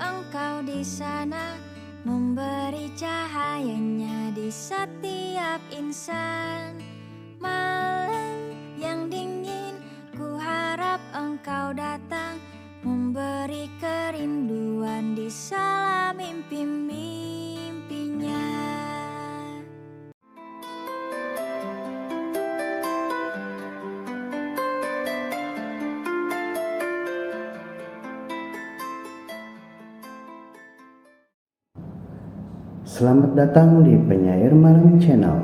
Engkau di sana, memberi cahayanya di setiap insan. Malam yang dingin, ku harap Engkau datang, memberi kerinduan di sela mimpi-mimpinya. Selamat datang di Penyair Malam Channel.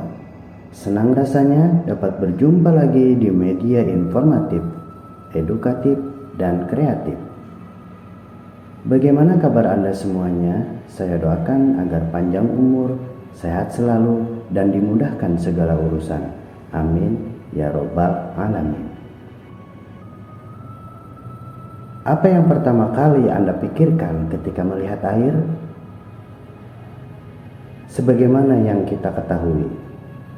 Senang rasanya dapat berjumpa lagi di media informatif, edukatif, dan kreatif. Bagaimana kabar Anda semuanya? Saya doakan agar panjang umur, sehat selalu, dan dimudahkan segala urusan. Amin ya robbal alamin. Apa yang pertama kali Anda pikirkan ketika melihat air? Sebagaimana yang kita ketahui,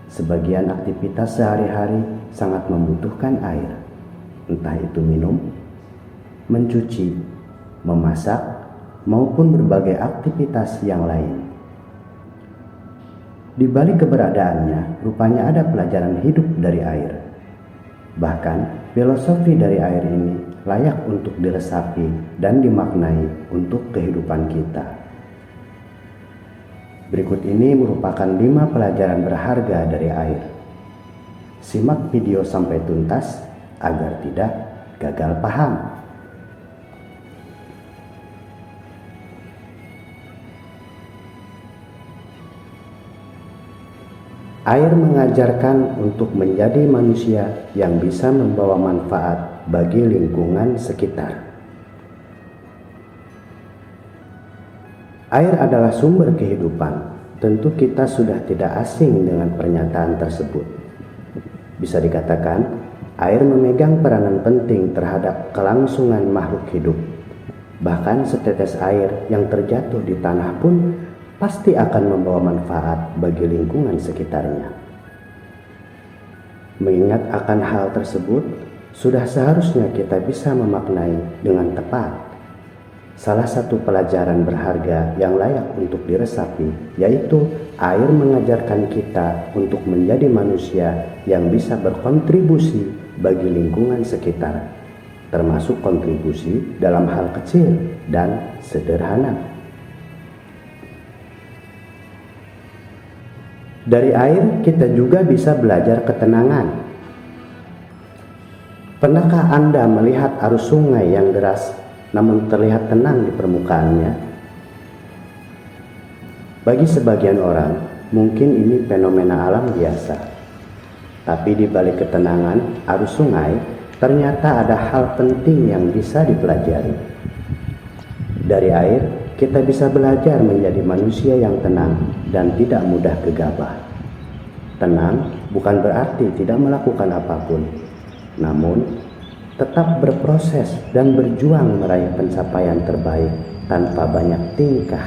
sebagian aktivitas sehari-hari sangat membutuhkan air, entah itu minum, mencuci, memasak, maupun berbagai aktivitas yang lain. Di balik keberadaannya, rupanya ada pelajaran hidup dari air. Bahkan, filosofi dari air ini layak untuk diresapi dan dimaknai untuk kehidupan kita. Berikut ini merupakan 5 pelajaran berharga dari air. Simak video sampai tuntas agar tidak gagal paham. Air mengajarkan untuk menjadi manusia yang bisa membawa manfaat bagi lingkungan sekitar. Air adalah sumber kehidupan. Tentu kita sudah tidak asing dengan pernyataan tersebut. Bisa dikatakan, air memegang peranan penting terhadap kelangsungan makhluk hidup. Bahkan setetes air yang terjatuh di tanah pun pasti akan membawa manfaat bagi lingkungan sekitarnya. Mengingat akan hal tersebut, sudah seharusnya kita bisa memaknai dengan tepat. Salah satu pelajaran berharga yang layak untuk diresapi, yaitu air mengajarkan kita untuk menjadi manusia yang bisa berkontribusi bagi lingkungan sekitar, termasuk kontribusi dalam hal kecil dan sederhana. Dari air kita juga bisa belajar ketenangan. Pernahkah Anda melihat arus sungai yang deras namun terlihat tenang di permukaannya? Bagi sebagian orang, mungkin ini fenomena alam biasa. Tapi di balik ketenangan arus sungai, ternyata ada hal penting yang bisa dipelajari. Dari air, kita bisa belajar menjadi manusia yang tenang dan tidak mudah gegabah. Tenang bukan berarti tidak melakukan apapun, namun tetap berproses dan berjuang meraih pencapaian terbaik tanpa banyak tingkah.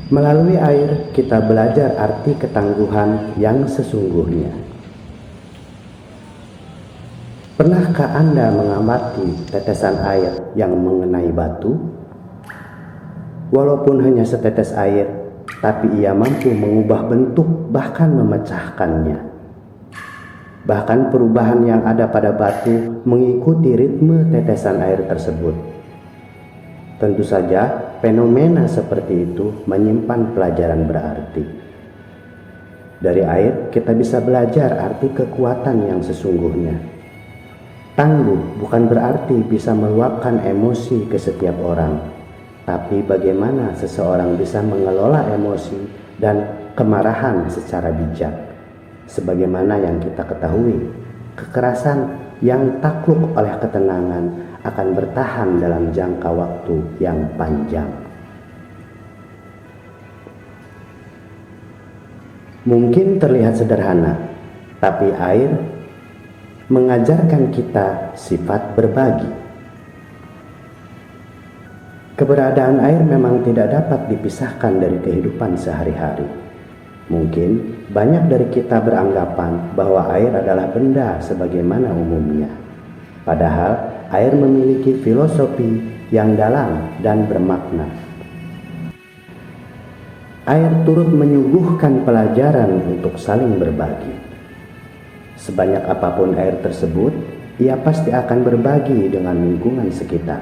Melalui air, kita belajar arti ketangguhan yang sesungguhnya. Pernahkah Anda mengamati tetesan air yang mengenai batu? Walaupun hanya setetes air, tapi ia mampu mengubah bentuk bahkan memecahkannya. Bahkan perubahan yang ada pada batu mengikuti ritme tetesan air tersebut. Tentu saja fenomena seperti itu menyimpan pelajaran berarti. Dari air kita bisa belajar arti kekuatan yang sesungguhnya. Tangguh bukan berarti bisa meluapkan emosi ke setiap orang, tapi bagaimana seseorang bisa mengelola emosi dan kemarahan secara bijak. Sebagaimana yang kita ketahui, kekerasan yang takluk oleh ketenangan akan bertahan dalam jangka waktu yang panjang. Mungkin terlihat sederhana, tapi air mengajarkan kita sifat berbagi. Keberadaan air memang tidak dapat dipisahkan dari kehidupan sehari-hari. Mungkin banyak dari kita beranggapan bahwa air adalah benda sebagaimana umumnya. Padahal air memiliki filosofi yang dalam dan bermakna. Air turut menyuguhkan pelajaran untuk saling berbagi. Sebanyak apapun air tersebut, ia pasti akan berbagi dengan lingkungan sekitar.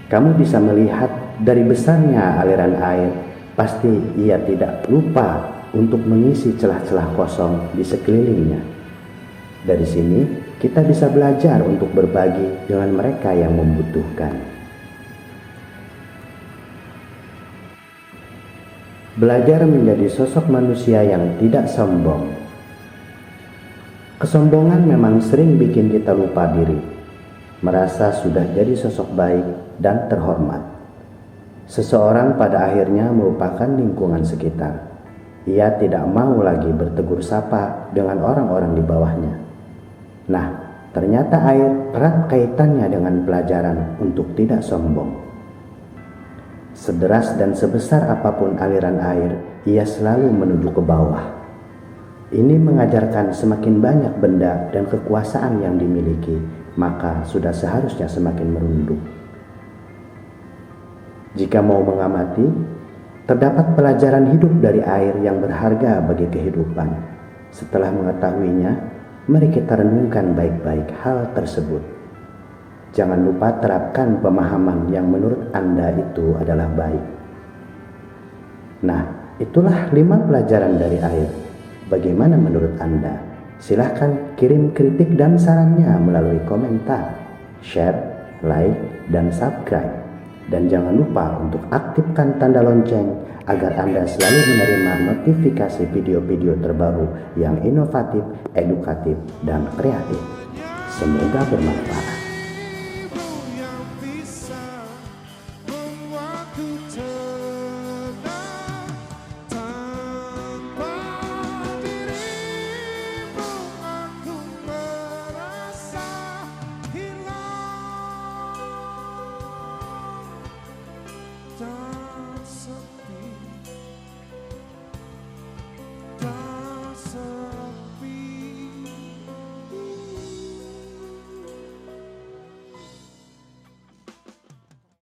Kamu bisa melihat dari besarnya aliran air, pasti ia tidak lupa untuk mengisi celah-celah kosong di sekelilingnya. Dari sini, kita bisa belajar untuk berbagi dengan mereka yang membutuhkan. Belajar menjadi sosok manusia yang tidak sombong. Kesombongan memang sering bikin kita lupa diri, merasa sudah jadi sosok baik dan terhormat. Seseorang pada akhirnya melupakan lingkungan sekitar. Ia tidak mau lagi bertegur sapa dengan orang-orang di bawahnya. Nah, ternyata air erat kaitannya dengan pelajaran untuk tidak sombong. Sederas dan sebesar apapun aliran air, ia selalu menuju ke bawah. Ini mengajarkan semakin banyak benda dan kekuasaan yang dimiliki, maka sudah seharusnya semakin merunduk. Jika mau mengamati, terdapat pelajaran hidup dari air yang berharga bagi kehidupan. Setelah mengetahuinya, mari kita renungkan baik-baik hal tersebut. Jangan lupa terapkan pemahaman yang menurut Anda itu adalah baik. Nah, itulah 5 pelajaran dari air. Bagaimana menurut Anda? Silahkan kirim kritik dan sarannya melalui komentar, share, like, dan subscribe. Dan jangan lupa untuk aktifkan tanda lonceng agar Anda selalu menerima notifikasi video-video terbaru yang inovatif, edukatif, dan kreatif. Semoga bermanfaat.